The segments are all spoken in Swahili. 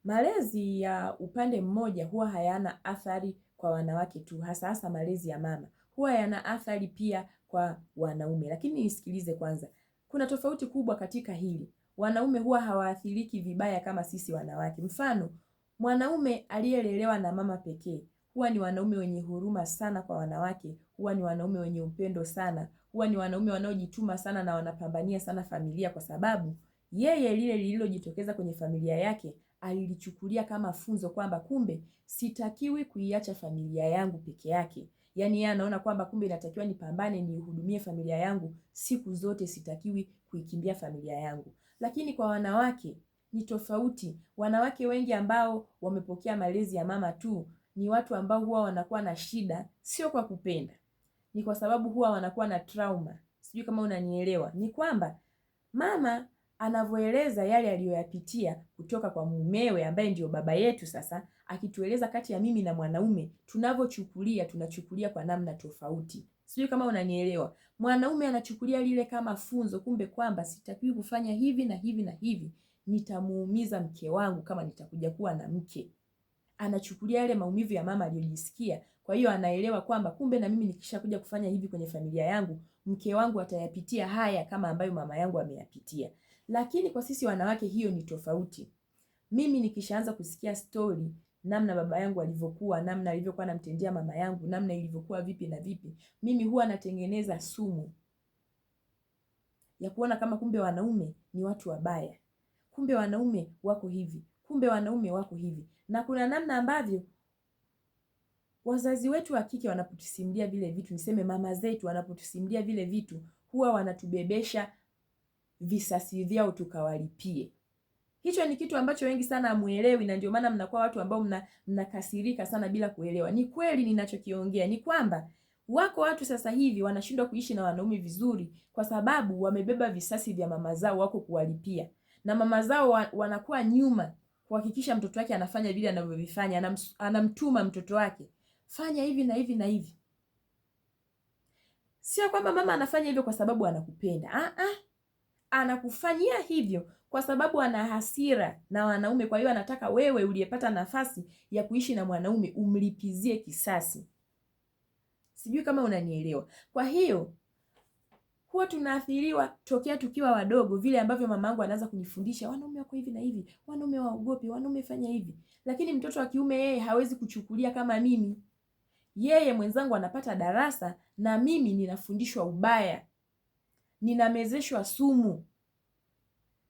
Malezi ya upande mmoja huwa hayana athari kwa wanawake tu, hasa malezi ya mama huwa yana athari pia kwa wanaume. Lakini nisikilize kwanza, kuna tofauti kubwa katika hili. Wanaume huwa hawaathiriki vibaya kama sisi wanawake. Mfano, mwanaume aliyelelewa na mama pekee huwa ni wanaume wenye huruma sana kwa wanawake, huwa ni wanaume wenye upendo sana, huwa ni wanaume wanaojituma sana na wanapambania sana familia, kwa sababu yeye lile lililojitokeza kwenye familia yake alilichukulia kama funzo kwamba kumbe sitakiwi kuiacha familia yangu peke yake. Yaani yeye anaona kwamba kumbe inatakiwa nipambane nihudumie familia yangu siku zote, sitakiwi kuikimbia familia yangu. Lakini kwa wanawake ni tofauti. Wanawake wengi ambao wamepokea malezi ya mama tu ni watu ambao huwa wanakuwa na shida, sio kwa kupenda, ni kwa sababu huwa wanakuwa na trauma. Sijui kama unanielewa. Ni kwamba mama anavyoeleza yale aliyoyapitia kutoka kwa mumewe ambaye ndio baba yetu, sasa akitueleza kati ya mimi na mwanaume, tunachukulia kwa namna tofauti. Sijui kama unanielewa. Mwanaume anachukulia lile kama funzo, kumbe kwamba sitakiwi kufanya hivi na hivi na hivi, nitamuumiza mke wangu kama nitakuja kuwa na mke. Anachukulia yale maumivu ya mama aliyojisikia. Kwa hiyo anaelewa kwamba kumbe na mimi nikishakuja kufanya hivi kwenye familia yangu, mke wangu atayapitia haya kama ambayo mama yangu ameyapitia. Lakini kwa sisi wanawake hiyo ni tofauti. Mimi nikishaanza kusikia story, namna baba yangu alivyokuwa, namna alivyokuwa anamtendea mama yangu, namna ilivyokuwa vipi na vipi, mimi huwa natengeneza sumu ya kuona kama kumbe wanaume ni watu wabaya, kumbe wanaume wako hivi, kumbe wanaume wako hivi. Na kuna namna ambavyo wazazi wetu wa kike wanapotusimulia vile vitu, niseme mama zetu wanapotusimulia vile vitu, huwa wanatubebesha visasi vyao tukawalipie. Hicho ni kitu ambacho wengi sana hamuelewi, na ndio maana mnakuwa watu ambao mnakasirika sana bila kuelewa. Ni kweli ninachokiongea ni kwamba wako watu sasa hivi wanashindwa kuishi na wanaume vizuri kwa sababu wamebeba visasi vya mama zao wako kuwalipia, na mama zao wanakuwa nyuma kuhakikisha mtoto wake anafanya vile anavyovifanya. Anamtuma mtoto wake, fanya hivi na hivi na hivi. Sio kwamba mama anafanya hivyo kwa sababu anakupenda. Anakufanyia hivyo kwa sababu ana hasira na wanaume. Kwa hiyo anataka wewe uliyepata nafasi ya kuishi na mwanaume umlipizie kisasi. Sijui kama unanielewa. Kwa hiyo huwa tunaathiriwa tokea tukiwa wadogo, vile ambavyo mamangu anaanza kunifundisha, wanaume wako hivi na hivi, wanaume waogopi, wanaume fanya hivi. Lakini mtoto wa kiume yeye hawezi kuchukulia kama mimi. Yeye mwenzangu anapata darasa na mimi ninafundishwa ubaya, ninamezeshwa sumu,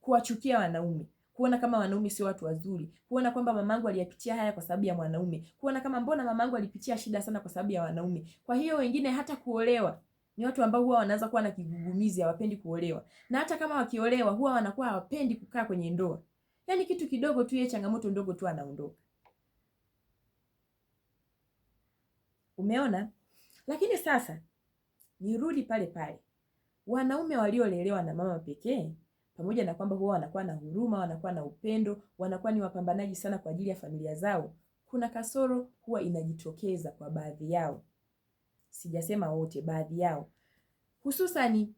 kuwachukia wanaume, kuona kama wanaume sio watu wazuri, kuona kwamba mamangu aliyapitia haya kwa sababu ya mwanaume, kuona kama mbona mamangu alipitia shida sana kwa sababu ya wanaume. Kwa hiyo wengine hata kuolewa ni watu ambao huwa wanaanza kuwa na kigugumizi, hawapendi kuolewa, na hata kama wakiolewa huwa wanakuwa hawapendi kukaa kwenye ndoa. Yaani kitu kidogo tu, yeye changamoto ndogo tu anaondoka. Umeona? Lakini sasa nirudi pale pale, wanaume waliolelewa na mama pekee, pamoja na kwamba huwa wanakuwa na huruma, wanakuwa na upendo, wanakuwa ni wapambanaji sana kwa ajili ya familia zao, kuna kasoro huwa inajitokeza kwa baadhi yao. Sijasema wote, baadhi yao. Hususani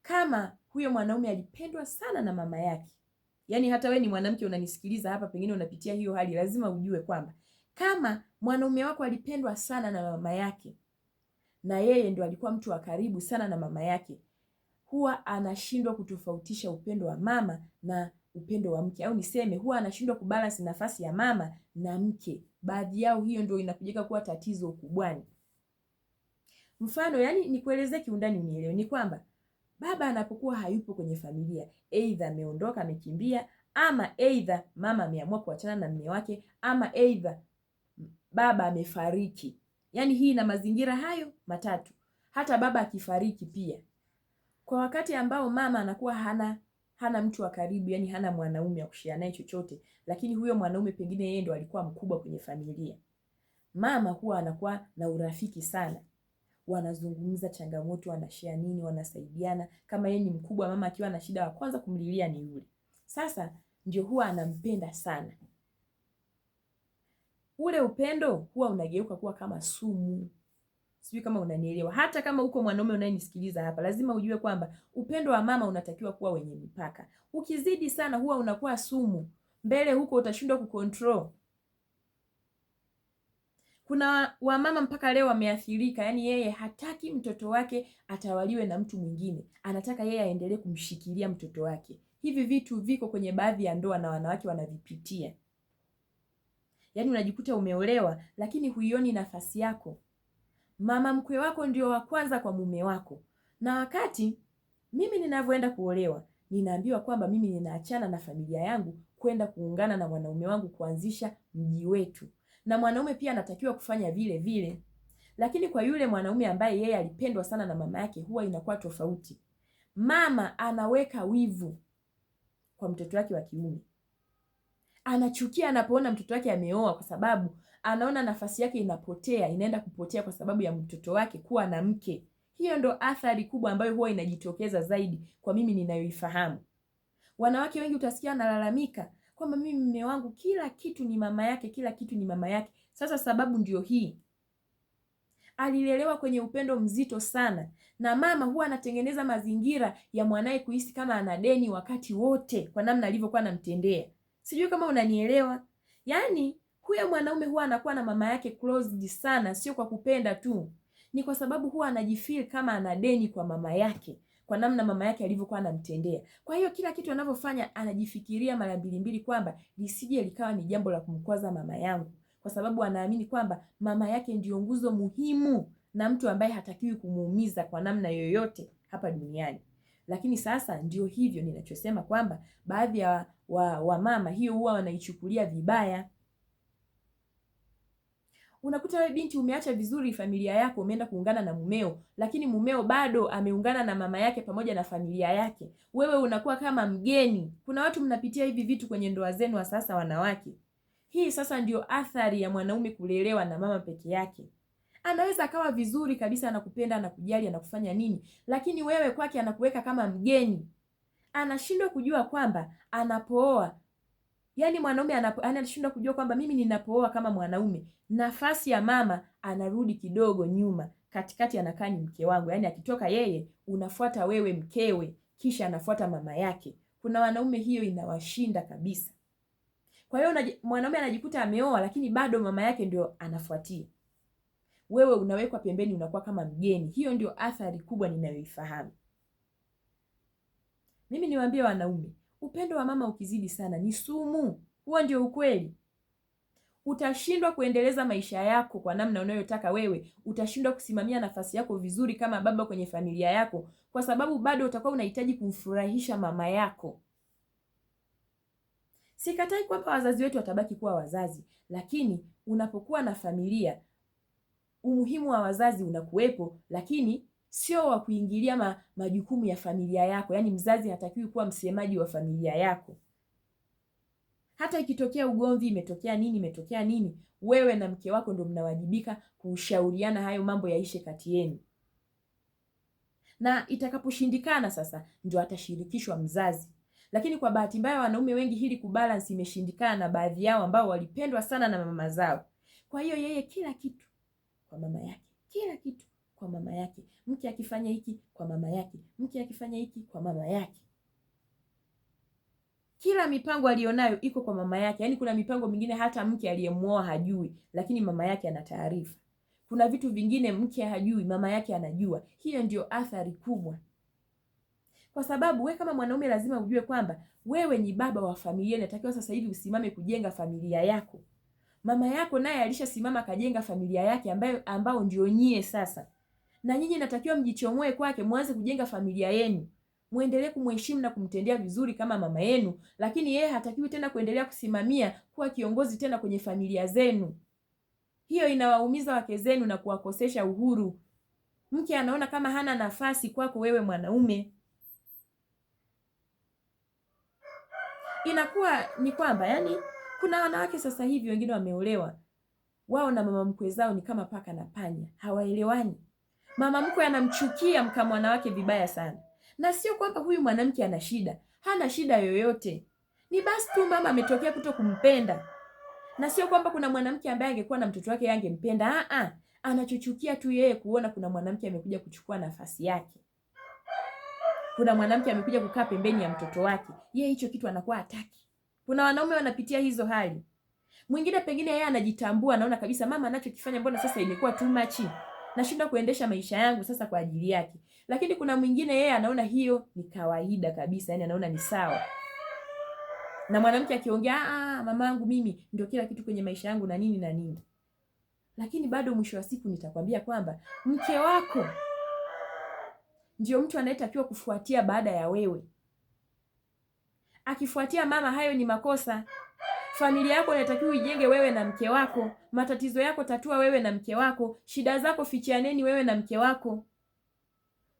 kama huyo mwanaume alipendwa sana na mama yake. Yaani hata we ni mwanamke unanisikiliza hapa, pengine unapitia hiyo hali, lazima ujue kwamba kama mwanaume wako alipendwa sana na mama yake, na yeye ndio alikuwa mtu wa karibu sana na mama yake, huwa anashindwa kutofautisha upendo wa mama na upendo wa mke, au niseme huwa anashindwa kubalance nafasi ya mama na mke. Baadhi yao hiyo ndio inakujika kuwa tatizo kubwani. Mfano, yani nikuelezee kiundani unielewe, ni kwamba baba anapokuwa hayupo kwenye familia, aidha ameondoka, amekimbia, ama aidha mama ameamua kuachana na mume wake, ama aidha baba amefariki. Yaani hii na mazingira hayo matatu. Hata baba akifariki pia, kwa wakati ambao mama anakuwa hana mtu wa karibu, yani hana mwanaume wa kushare naye chochote, lakini huyo mwanaume pengine yeye ndo alikuwa mkubwa kwenye familia, mama huwa anakuwa na urafiki sana, wanazungumza changamoto, wanashare nini, wanasaidiana. Kama yeye ni mkubwa, mama akiwa na shida, wa kwanza kumlilia ni yule. Sasa ndio huwa anampenda sana. Ule upendo huwa unageuka kuwa kama sumu. Sijui kama unanielewa. Hata kama uko mwanaume unayenisikiliza hapa, lazima ujue kwamba upendo wa mama unatakiwa kuwa wenye mipaka. Ukizidi sana huwa unakuwa sumu. mbele huko utashindwa kucontrol. Kuna wamama mpaka leo wameathirika, yaani yeye hataki mtoto wake atawaliwe na mtu mwingine, anataka yeye aendelee kumshikilia mtoto wake. Hivi vitu viko kwenye baadhi ya ndoa na wanawake wanavipitia. Yaani unajikuta umeolewa lakini huioni nafasi yako. Mama mkwe wako ndio wa kwanza kwa mume wako. Na wakati mimi ninavyoenda kuolewa, ninaambiwa kwamba mimi ninaachana na familia yangu kwenda kuungana na mwanaume wangu kuanzisha mji wetu. Na mwanaume pia anatakiwa kufanya vile vile. Lakini kwa yule mwanaume ambaye yeye alipendwa sana na mama yake, huwa inakuwa tofauti. Mama anaweka wivu kwa mtoto wake wa kiume. Anachukia anapoona mtoto wake ameoa, kwa sababu anaona nafasi yake inaenda kupotea kwa sababu ya mtoto wake kuwa na mke. Hiyo ndo athari kubwa ambayo huwa inajitokeza zaidi kwa mimi ninayoifahamu. Wanawake wengi utasikia analalamika kwamba mimi mume wangu kila kitu ni mama yake, kila kitu ni mama yake. Sasa sababu ndio hii. Alilelewa kwenye upendo mzito sana, na mama huwa anatengeneza mazingira ya mwanae kuhisi kama ana deni wakati wote kwa namna alivyokuwa anamtendea. Sijui kama unanielewa. Yaani huyo mwanaume huwa anakuwa na mama yake closed sana, sio kwa kupenda tu. Ni kwa sababu huwa anajifeel kama ana deni kwa mama yake, kwa namna mama yake alivyokuwa anamtendea. Kwa hiyo kila kitu anavyofanya anajifikiria mara mbili kwamba lisije likawa ni jambo la kumkwaza mama yangu, kwa sababu anaamini kwamba mama yake ndio nguzo muhimu na mtu ambaye hatakiwi kumuumiza kwa namna yoyote hapa duniani. Lakini sasa ndio hivyo ninachosema kwamba baadhi ya mama hiyo huwa wanaichukulia vibaya. Unakuta wewe binti umeacha vizuri familia yako, umeenda kuungana na mumeo, lakini mumeo bado ameungana na mama yake pamoja na familia yake. Wewe unakuwa kama mgeni. Kuna watu mnapitia hivi vitu kwenye ndoa zenu wa sasa, wanawake. Hii sasa ndio athari ya mwanaume kulelewa na mama peke yake. Anaweza akawa vizuri kabisa, anakupenda, anakujali, anakufanya nini, lakini wewe kwake anakuweka kama mgeni. Anashindwa kujua kwamba anapooa, yaani mwanaume anashindwa kujua kwamba mimi ninapooa kama mwanaume, nafasi ya mama anarudi kidogo nyuma, katikati anakaa ni mke wangu. Yaani akitoka yeye unafuata wewe mkewe, kisha anafuata mama yake. Kuna wanaume hiyo inawashinda kabisa. Kwa hiyo mwanaume anajikuta ameoa lakini bado mama yake ndio anafuatia. Wewe unawekwa pembeni, unakuwa kama mgeni. Hiyo ndio athari kubwa ninayoifahamu. Mimi niwaambie wanaume, upendo wa mama ukizidi sana ni sumu. Huo ndio ukweli. Utashindwa kuendeleza maisha yako kwa namna unayotaka wewe. Utashindwa kusimamia nafasi yako vizuri kama baba kwenye familia yako, kwa sababu bado utakuwa unahitaji kumfurahisha mama yako. Sikatai kwamba wazazi wetu watabaki kuwa wazazi, lakini unapokuwa na familia, umuhimu wa wazazi unakuwepo, lakini sio wa kuingilia majukumu ya familia yako. Yaani mzazi hatakiwi kuwa msemaji wa familia yako. Hata ikitokea ugomvi, imetokea nini, wewe na mke wako ndio mnawajibika kushauriana hayo mambo yaishe kati yenu. Na itakaposhindikana sasa ndio atashirikishwa mzazi. Lakini kwa bahati mbaya wanaume wengi hili kubalance imeshindikana, na baadhi yao ambao walipendwa sana na mama zao. Kwa hiyo yeye kila kitu kwa mama yake, kila kitu kwa mama yake. Mke akifanya hiki kwa mama yake, mke akifanya hiki kwa mama yake. Kila mipango alionayo iko kwa mama yake. Yaani kuna mipango mingine hata mke aliyemuoa hajui, lakini mama yake ana taarifa. Kuna vitu vingine mke hajui, mama yake anajua. Hiyo ndio athari kubwa. Kwa sababu wewe kama mwanaume lazima ujue kwamba wewe ni baba wa familia, inatakiwa sasa hivi usimame kujenga familia yako. Mama yako naye alishasimama kajenga familia yake ambao ndio nyie sasa. Na nyinyi natakiwa mjichomoe kwake, mwanze kujenga familia yenu. Muendelee kumheshimu na kumtendea vizuri kama mama yenu, lakini yeye hatakiwi tena kuendelea kusimamia kuwa kiongozi tena kwenye familia zenu. Hiyo inawaumiza wake zenu na kuwakosesha uhuru. Mke anaona kama hana nafasi kwako wewe mwanaume. Inakuwa ni kwamba yani kuna wanawake sasa hivi wengine wameolewa, wao na mama mkwe zao ni kama paka na panya, hawaelewani. Mama mkwe anamchukia mkamwana wake vibaya sana. Na sio kwamba huyu mwanamke ana shida, hana shida yoyote. Ni basi tu mama ametokea kuto kumpenda. Na sio kwamba kuna mwanamke ambaye angekuwa na mtoto wake angempenda. Anachochukia tu yeye kuona kuna mwanamke amekuja kuchukua nafasi yake. Kuna mwanamke amekuja kukaa pembeni ya mtoto wake. Yeye hicho kitu anakuwa hataki. Kuna wanaume wanapitia hizo hali. Mwingine pengine yeye anajitambua, anaona kabisa mama anachokifanya mbona sasa imekuwa too much, nashindwa kuendesha maisha yangu sasa kwa ajili yake. Lakini kuna mwingine yeye anaona hiyo ni kawaida kabisa, yani anaona ni sawa. Na mwanamke akiongea, mamangu mimi ndio kila kitu kwenye maisha yangu na nini na nini. Lakini bado mwisho wa siku nitakwambia kwamba mke wako ndio mtu anayetakiwa kufuatia baada ya wewe. Akifuatia mama, hayo ni makosa. Familia yako inatakiwa ijenge wewe na mke wako. Matatizo yako tatua wewe na mke wako. Shida zako fichianeni wewe na mke wako.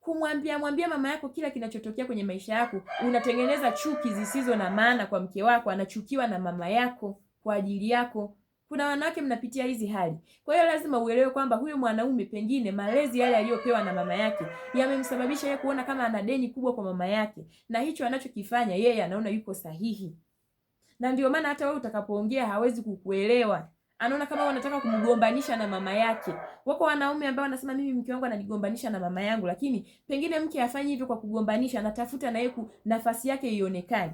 Kumwambia mama yako kila kinachotokea kwenye maisha yako, unatengeneza chuki zisizo na maana kwa mke wako. Anachukiwa na mama yako kwa ajili yako. Kuna wanawake mnapitia hizi hali. Kwa hiyo lazima uelewe kwamba huyo mwanaume pengine malezi yale aliyopewa na mama yake yamemsababisha yeye kuona kama ana deni kubwa kwa mama yake, na hicho anachokifanya yeye anaona yuko sahihi. Na ndio maana hata wewe utakapoongea hawezi kukuelewa. Anaona kama unataka kumgombanisha na mama yake. Wako wanaume ambao wanasema mimi mke wangu ananigombanisha na mama yangu, lakini pengine mke hafanyi hivyo kwa kugombanisha, anatafuta na yeye nafasi yake ionekane.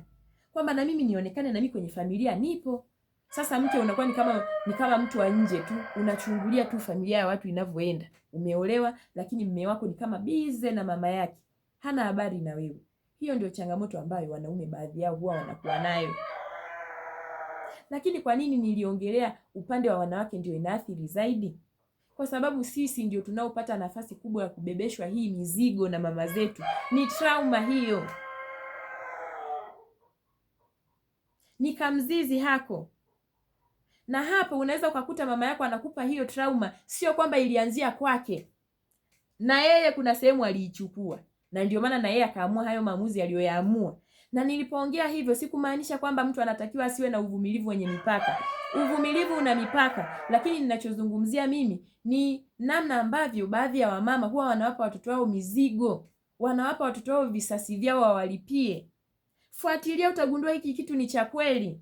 Kwamba na mimi nionekane, na mimi kwenye familia nipo. Sasa mke unakuwa ni kama mtu wa nje tu, unachungulia tu familia ya watu inavyoenda. Umeolewa lakini mume wako ni kama bize na mama yake. Hana habari na wewe. Hiyo ndio changamoto ambayo wanaume baadhi yao huwa wanakuwa nayo. Lakini kwa nini niliongelea upande wa wanawake ndio inaathiri zaidi? Kwa sababu sisi ndio tunaopata nafasi kubwa ya kubebeshwa hii mizigo na mama zetu. Ni trauma hiyo. Ni kamzizi hako. Na hapo unaweza ukakuta mama yako anakupa hiyo trauma, sio kwamba ilianzia kwake. Na yeye kuna sehemu aliichukua. Na ndio maana na yeye akaamua hayo maamuzi aliyoyaamua. Na nilipoongea hivyo sikumaanisha kwamba mtu anatakiwa asiwe na uvumilivu wenye mipaka. Uvumilivu una mipaka, lakini ninachozungumzia mimi ni namna ambavyo baadhi ya wamama huwa wanawapa watoto wao mizigo. Wanawapa watoto wao visasi vyao wawalipie. Fuatilia utagundua hiki kitu ni cha kweli.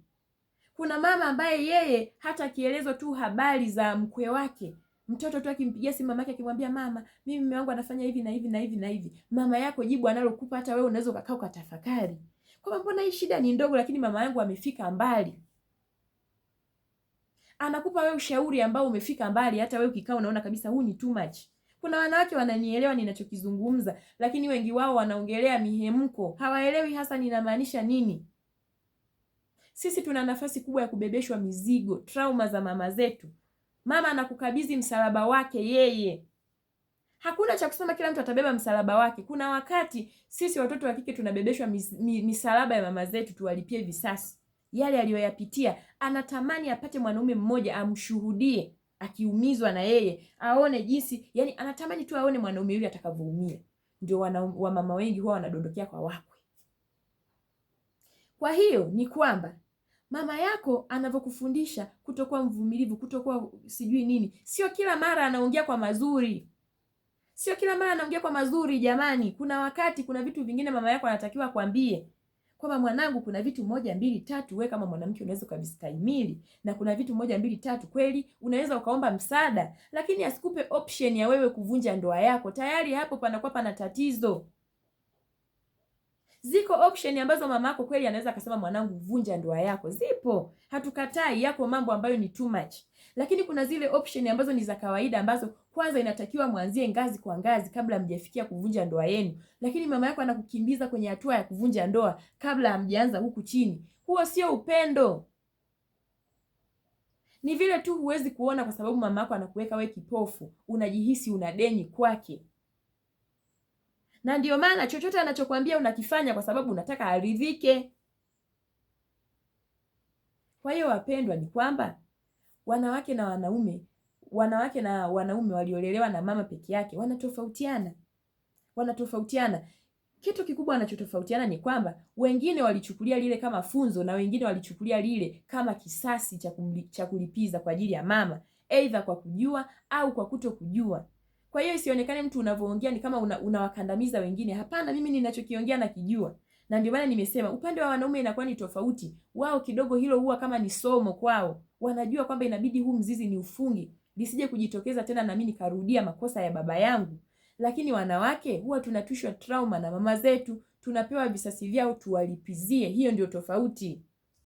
Kuna mama ambaye yeye hata kielezo tu habari za mkwe wake, mtoto tu akimpigia simu mamake akimwambia mama, mimi mume wangu anafanya hivi na hivi na hivi na hivi, mama yako jibu analokupa hata wewe unaweza ukakaa ukatafakari. Kwa mbona hii shida ni ndogo lakini mama yangu amefika mbali. Anakupa wewe ushauri ambao umefika mbali, hata wewe ukikaa unaona kabisa huu ni too much. Kuna wanawake wananielewa ninachokizungumza, lakini wengi wao wanaongelea mihemko. Hawaelewi hasa ninamaanisha nini. Sisi tuna nafasi kubwa ya kubebeshwa mizigo, trauma za mama zetu. Mama anakukabidhi msalaba wake yeye. Hakuna cha kusema kila mtu atabeba msalaba wake. Kuna wakati sisi watoto wa kike tunabebeshwa misalaba ya mama zetu, tuwalipie visasi. Yale aliyoyapitia, anatamani apate mwanaume mmoja amshuhudie akiumizwa na yeye, aone jinsi, yani anatamani tu aone mwanaume yule atakavyoumia. Ndio wa mama wengi huwa wanadondokea kwa wakwe. Kwa hiyo ni kwamba mama yako anavyokufundisha kutokuwa mvumilivu, kutokuwa sijui nini, sio kila mara anaongea kwa mazuri. Sio kila mara anaongea kwa mazuri jamani. Kuna wakati kuna vitu vingine mama yako anatakiwa akwambie kwamba mwanangu, kuna vitu 1 2 3 wewe kama mwanamke unaweza ukavistahimili, na kuna vitu 1 2 3 kweli unaweza ukaomba msaada, lakini asikupe option ya wewe kuvunja ndoa yako. Tayari hapo panakuwa pana tatizo. Ziko option ambazo mama yako kweli anaweza akasema mwanangu vunja ndoa yako. Zipo. Hatukatai, yako mambo ambayo ni too much. Lakini kuna zile option ambazo ni za kawaida ambazo kwanza inatakiwa mwanzie ngazi kwa ngazi kabla mjafikia kuvunja ndoa yenu. Lakini mama yako anakukimbiza kwenye hatua ya kuvunja ndoa kabla hamjaanza huku chini. Huo sio upendo. Ni vile tu huwezi kuona kwa sababu mama yako anakuweka wewe kipofu. Unajihisi una deni kwake. Na ndio maana chochote anachokuambia unakifanya kwa sababu unataka aridhike. Kwa hiyo wapendwa, ni kwamba wanawake na wanaume waliolelewa na mama peke yake wanatofautiana. Kitu kikubwa wanachotofautiana ni kwamba wengine walichukulia lile kama funzo na wengine walichukulia lile kama kisasi cha kulipiza kwa ajili ya mama, aidha kwa kujua au kwa kutokujua. Kwa hiyo isionekane mtu unavyoongea ni kama unawakandamiza wengine. Hapana, mimi ninachokiongea nakijua. Na ndio maana nimesema upande wa wanaume inakuwa ni tofauti. Wao kidogo hilo huwa kama ni somo kwao. Wanajua kwamba inabidi huu mzizi ni ufungi, lisije kujitokeza tena na mimi nikarudia makosa ya baba yangu. Lakini wanawake huwa tunatushwa trauma na mama zetu, tunapewa visasi vyao tuwalipizie. Hiyo ndio tofauti.